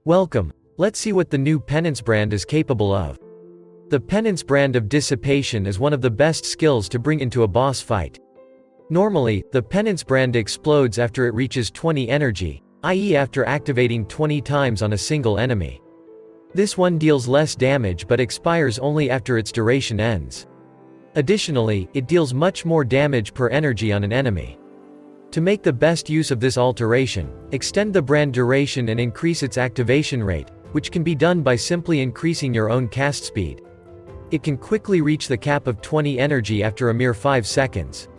Welcome. Let's see what the new Penance brand is capable of. The Penance brand of Dissipation is one of the best skills to bring into a boss fight. Normally, the Penance brand explodes after it reaches 20 energy, i.e. after activating 20 times on a single enemy. This one deals less damage but expires only after its duration ends. Additionally, it deals much more damage per energy on an enemy. To make the best use of this alteration, extend the brand duration and increase its activation rate, which can be done by simply increasing your own cast speed. It can quickly reach the cap of 20 energy after a mere 5 seconds.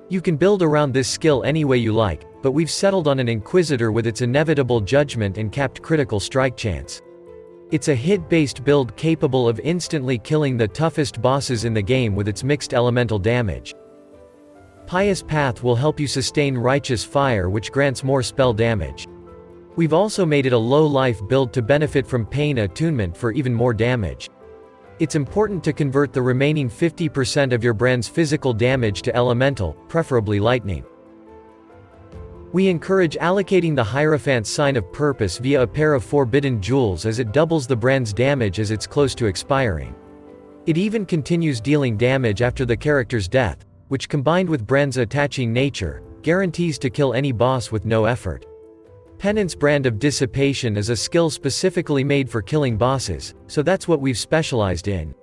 You can build around this skill any way you like, but we've settled on an Inquisitor with its inevitable judgment and capped critical strike chance. It's a hit-based build capable of instantly killing the toughest bosses in the game with its mixed elemental damage. Pious Path will help you sustain Righteous Fire, which grants more spell damage. We've also made it a low-life build to benefit from Pain Attunement for even more damage. It's important to convert the remaining 50% of your brand's physical damage to elemental, preferably lightning. We encourage allocating the Hierophant's Sign of Purpose via a pair of Forbidden Jewels, as it doubles the brand's damage as it's close to expiring. It even continues dealing damage after the character's death, which combined with brand's attaching nature, guarantees to kill any boss with no effort. Penance brand of Dissipation is a skill specifically made for killing bosses, so that's what we've specialized in.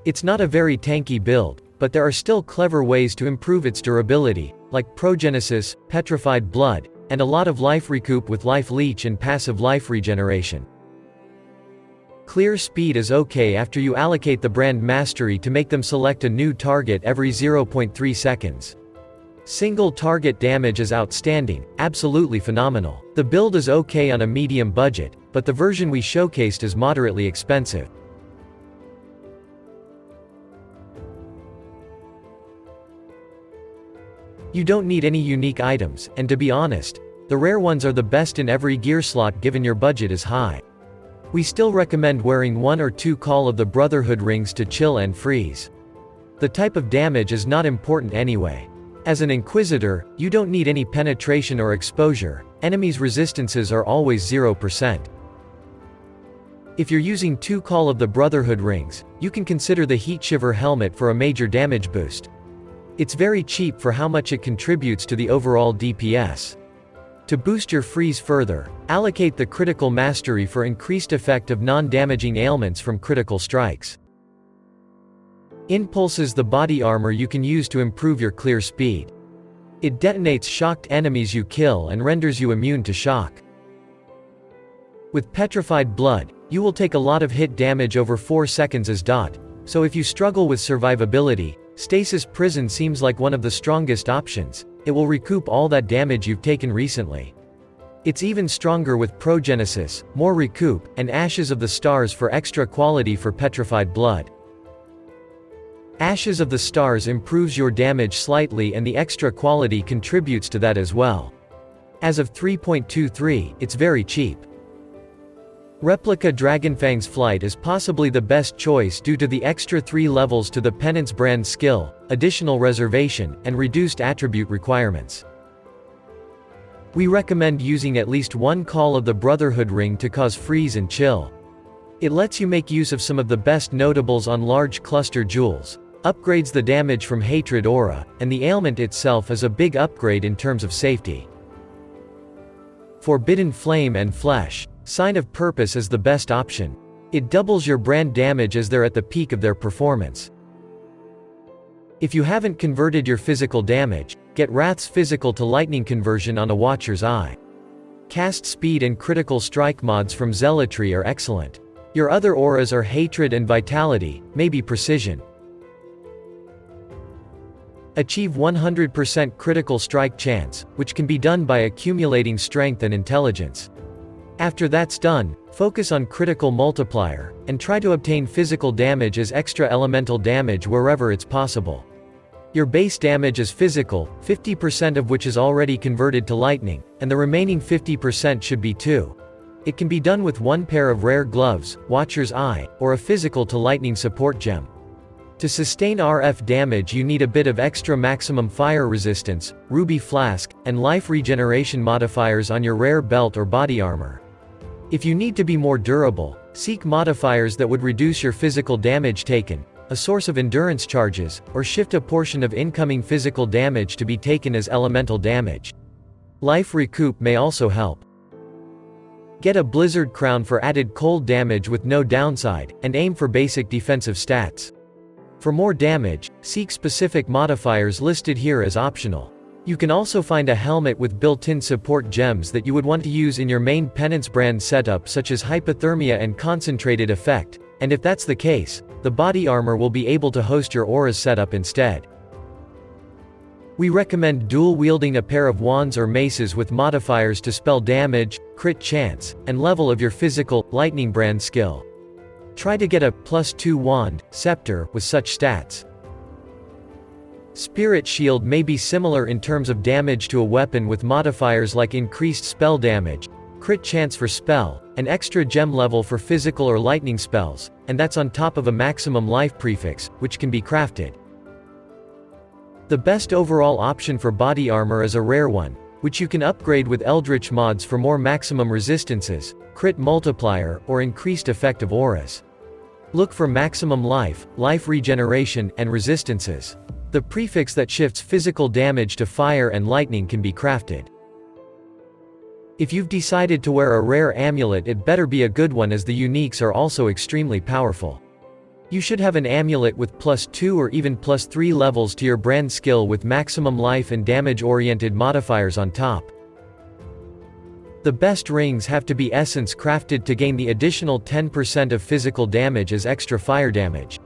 It's not a very tanky build, but there are still clever ways to improve its durability, like Progenesis, Petrified Blood, and a lot of life recoup with Life Leech and passive life regeneration. Clear speed is okay after you allocate the brand mastery to make them select a new target every 0.3 seconds. Single target damage is outstanding, absolutely phenomenal. The build is okay on a medium budget, but the version we showcased is moderately expensive. You don't need any unique items, and to be honest, the rare ones are the best in every gear slot given your budget is high. We still recommend wearing 1 or 2 Call of the Brotherhood rings to chill and freeze. The type of damage is not important anyway. As an Inquisitor, you don't need any penetration or exposure, enemies' resistances are always 0%. If you're using 2 Call of the Brotherhood rings, you can consider the Heat Shiver helmet for a major damage boost. It's very cheap for how much it contributes to the overall DPS. To boost your freeze further, allocate the Critical Mastery for increased effect of non-damaging ailments from critical strikes. Impulses the body armor you can use to improve your clear speed. It detonates shocked enemies you kill and renders you immune to shock. With Petrified Blood, you will take a lot of hit damage over 4 seconds as dot, so if you struggle with survivability, Stasis Prison seems like one of the strongest options. It will recoup all that damage you've taken recently. It's even stronger with Progenesis, more recoup, and Ashes of the Stars for extra quality for Petrified Blood. Ashes of the Stars improves your damage slightly and the extra quality contributes to that as well. As of 3.23, it's very cheap. Replica Dragonfang's Flight is possibly the best choice due to the extra 3 levels to the Penance brand skill, additional reservation, and reduced attribute requirements. We recommend using at least 1 Call of the Brotherhood ring to cause freeze and chill. It lets you make use of some of the best notables on large cluster jewels, upgrades the damage from Hatred Aura, and the ailment itself is a big upgrade in terms of safety. Forbidden Flame and Flesh. Sign of Purpose is the best option. It doubles your brand damage as they're at the peak of their performance. If you haven't converted your physical damage, get Wrath's physical to lightning conversion on a Watcher's Eye. Cast speed and critical strike mods from Zealotry are excellent. Your other auras are Hatred and Vitality, maybe Precision. Achieve 100% critical strike chance, which can be done by accumulating strength and intelligence. After that's done, focus on critical multiplier, and try to obtain physical damage as extra elemental damage wherever it's possible. Your base damage is physical, 50% of which is already converted to lightning, and the remaining 50% should be 2. It can be done with 1 pair of rare gloves, Watcher's Eye, or a physical to lightning support gem. To sustain RF damage you need a bit of extra maximum fire resistance, ruby flask, and life regeneration modifiers on your rare belt or body armor. If you need to be more durable, seek modifiers that would reduce your physical damage taken, a source of endurance charges, or shift a portion of incoming physical damage to be taken as elemental damage. Life recoup may also help. Get a Blizzard Crown for added cold damage with no downside, and aim for basic defensive stats. For more damage, seek specific modifiers listed here as optional. You can also find a helmet with built-in support gems that you would want to use in your main Penance brand setup, such as Hypothermia and Concentrated Effect, and if that's the case, the body armor will be able to host your aura's setup instead. We recommend dual-wielding a pair of wands or maces with modifiers to spell damage, crit chance, and level of your physical, lightning brand skill. Try to get a +2 wand, scepter, with such stats. Spirit Shield may be similar in terms of damage to a weapon with modifiers like increased spell damage, crit chance for spell, and extra gem level for physical or lightning spells, and that's on top of a maximum life prefix, which can be crafted. The best overall option for body armor is a rare one, which you can upgrade with Eldritch mods for more maximum resistances, crit multiplier, or increased effect of auras. Look for maximum life, life regeneration, and resistances. The prefix that shifts physical damage to fire and lightning can be crafted. If you've decided to wear a rare amulet, it better be a good one, as the uniques are also extremely powerful. You should have an amulet with +2 or even +3 levels to your brand skill with maximum life and damage-oriented modifiers on top. The best rings have to be essence crafted to gain the additional 10% of physical damage as extra fire damage.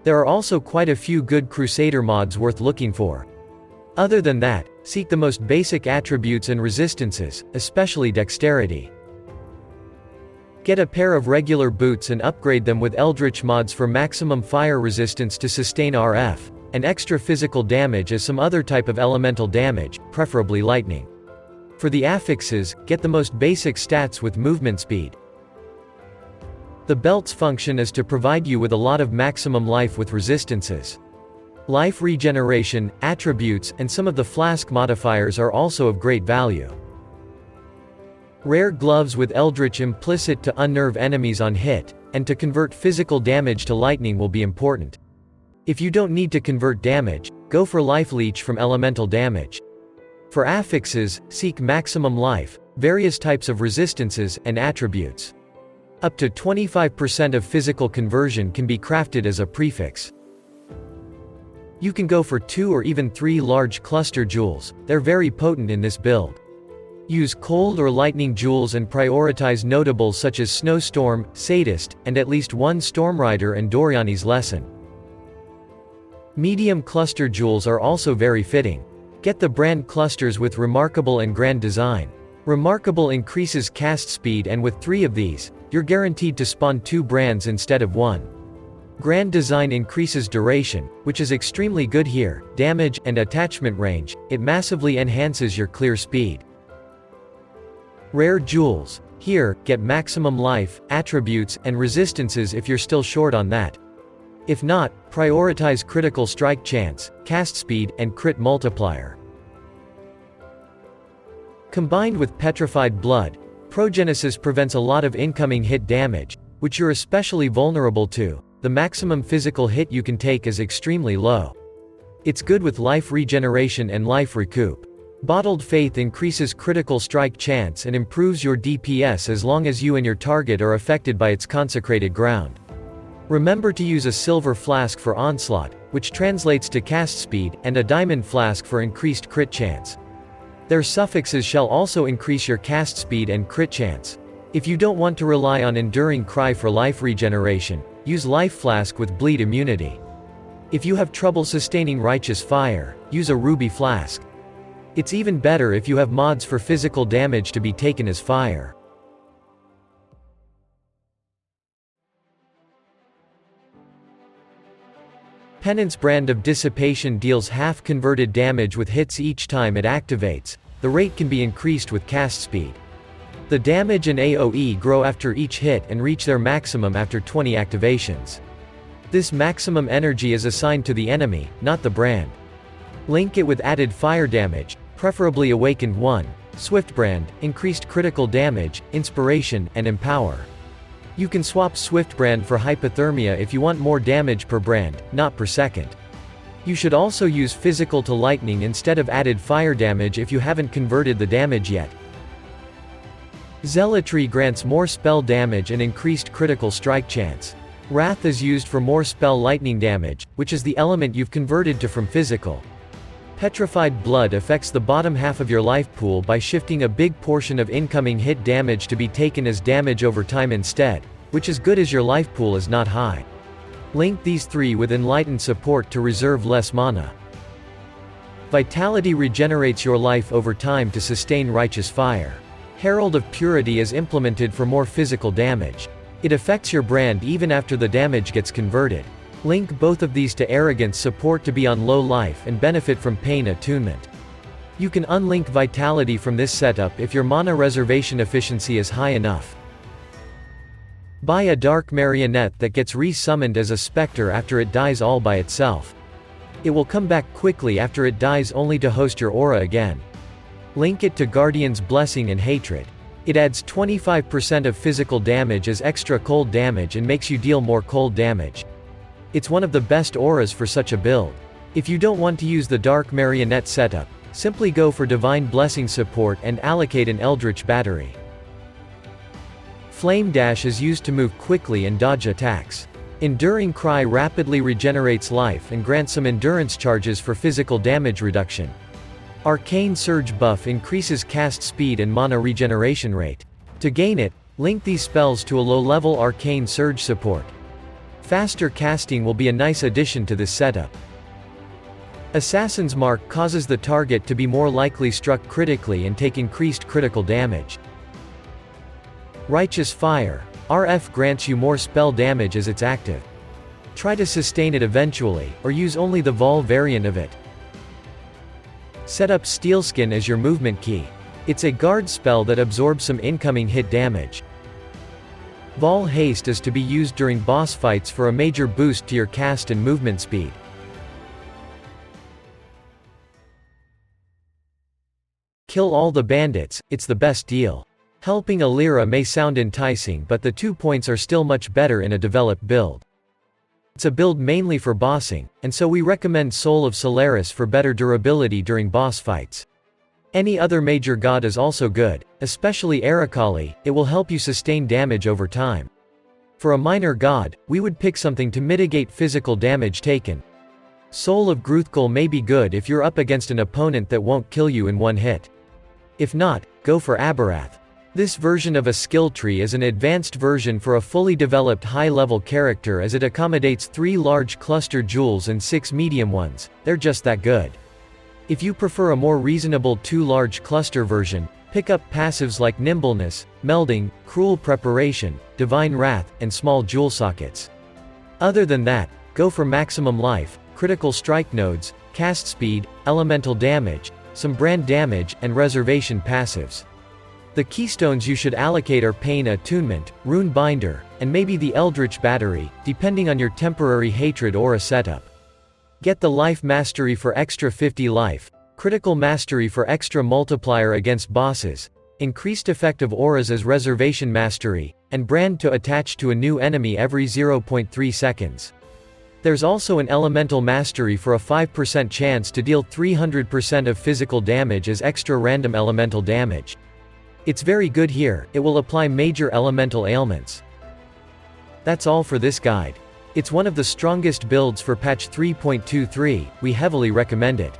There are also quite a few good Crusader mods worth looking for. Other than that, seek the most basic attributes and resistances, especially dexterity. Get a pair of regular boots and upgrade them with Eldritch mods for maximum fire resistance to sustain RF, and extra physical damage as some other type of elemental damage, preferably lightning. For the affixes, get the most basic stats with movement speed. The belt's function is to provide you with a lot of maximum life with resistances. Life regeneration, attributes, and some of the flask modifiers are also of great value. Rare gloves with Eldritch implicit to unnerve enemies on hit, and to convert physical damage to lightning will be important. If you don't need to convert damage, go for Life Leech from elemental damage. For affixes, seek maximum life, various types of resistances, and attributes. Up to 25% of physical conversion can be crafted as a prefix. You can go for 2 or even 3 large cluster jewels, they're very potent in this build. Use cold or lightning jewels and prioritize notables such as Snowstorm, Sadist, and at least one Stormrider and Doriani's Lesson. Medium cluster jewels are also very fitting. Get the brand clusters with Remarkable and Grand Design. Remarkable increases cast speed, and with 3 of these, you're guaranteed to spawn 2 brands instead of 1. Grand Design increases duration, which is extremely good here, damage, and attachment range. It massively enhances your clear speed. Rare jewels. Here, get maximum life, attributes, and resistances if you're still short on that. If not, prioritize critical strike chance, cast speed, and crit multiplier. Combined with Petrified Blood, Progenesis prevents a lot of incoming hit damage, which you're especially vulnerable to. The maximum physical hit you can take is extremely low. It's good with life regeneration and life recoup. Bottled Faith increases critical strike chance and improves your DPS as long as you and your target are affected by its consecrated ground. Remember to use a Silver Flask for Onslaught, which translates to cast speed, and a Diamond Flask for increased crit chance. Their suffixes shall also increase your cast speed and crit chance. If you don't want to rely on Enduring Cry for life regeneration, use Life Flask with Bleed immunity. If you have trouble sustaining Righteous Fire, use a Ruby Flask. It's even better if you have mods for physical damage to be taken as fire. Penance Brand of Dissipation deals half converted damage with hits each time it activates. The rate can be increased with cast speed. The damage and AoE grow after each hit and reach their maximum after 20 activations. This maximum energy is assigned to the enemy, not the brand. Link it with added fire damage, preferably Awakened 1, Swift brand, increased critical damage, inspiration, and empower. You can swap Swift brand for hypothermia if you want more damage per brand, not per second. You should also use physical to lightning instead of added fire damage if you haven't converted the damage yet. Zealotry grants more spell damage and increased critical strike chance. Wrath is used for more spell lightning damage, which is the element you've converted to from physical. Petrified Blood affects the bottom half of your life pool by shifting a big portion of incoming hit damage to be taken as damage over time instead, which is good as your life pool is not high. Link these three with Enlightened support to reserve less mana. Vitality regenerates your life over time to sustain Righteous Fire. Herald of Purity is implemented for more physical damage. It affects your brand even after the damage gets converted. Link both of these to Arrogance support to be on low life and benefit from Pain attunement. You can unlink Vitality from this setup if your mana reservation efficiency is high enough. Buy a Dark Marionette that gets re-summoned as a specter after it dies all by itself. It will come back quickly after it dies only to host your aura again. Link it to Guardian's Blessing and Hatred. It adds 25% of physical damage as extra cold damage and makes you deal more cold damage. It's one of the best auras for such a build. If you don't want to use the Dark Marionette setup, simply go for Divine Blessing support and allocate an Eldritch Battery. Flame Dash is used to move quickly and dodge attacks. Enduring Cry rapidly regenerates life and grants some endurance charges for physical damage reduction. Arcane Surge buff increases cast speed and mana regeneration rate. To gain it, link these spells to a low-level Arcane Surge support. Faster casting will be a nice addition to this setup. Assassin's Mark causes the target to be more likely struck critically and take increased critical damage. Righteous Fire. RF grants you more spell damage as it's active. Try to sustain it eventually, or use only the Vol variant of it. Set up Steelskin as your movement key. It's a guard spell that absorbs some incoming hit damage. Vol Haste is to be used during boss fights for a major boost to your cast and movement speed. Kill all the bandits, it's the best deal. Helping Alira may sound enticing, but the 2 points are still much better in a developed build. It's a build mainly for bossing, and so we recommend Soul of Solaris for better durability during boss fights. Any other major god is also good, especially Aracali, it will help you sustain damage over time. For a minor god, we would pick something to mitigate physical damage taken. Soul of Gruthkul may be good if you're up against an opponent that won't kill you in one hit. If not, go for Abarath. This version of a skill tree is an advanced version for a fully developed high-level character as it accommodates 3 large cluster jewels and 6 medium ones. They're just that good. If you prefer a more reasonable 2 large cluster version, pick up passives like Nimbleness, Melding, Cruel Preparation, Divine Wrath, and small jewel sockets. Other than that, go for maximum life, critical strike nodes, cast speed, elemental damage, some brand damage, and reservation passives. The keystones you should allocate are Pain Attunement, Rune Binder, and maybe the Eldritch Battery, depending on your temporary Hatred aura setup. Get the Life Mastery for extra 50 life, Critical Mastery for extra multiplier against bosses, increased effect of auras as Reservation Mastery, and Brand to attach to a new enemy every 0.3 seconds. There's also an Elemental Mastery for a 5% chance to deal 300% of physical damage as extra random elemental damage. It's very good here, it will apply major elemental ailments. That's all for this guide. It's one of the strongest builds for patch 3.23, we heavily recommend it.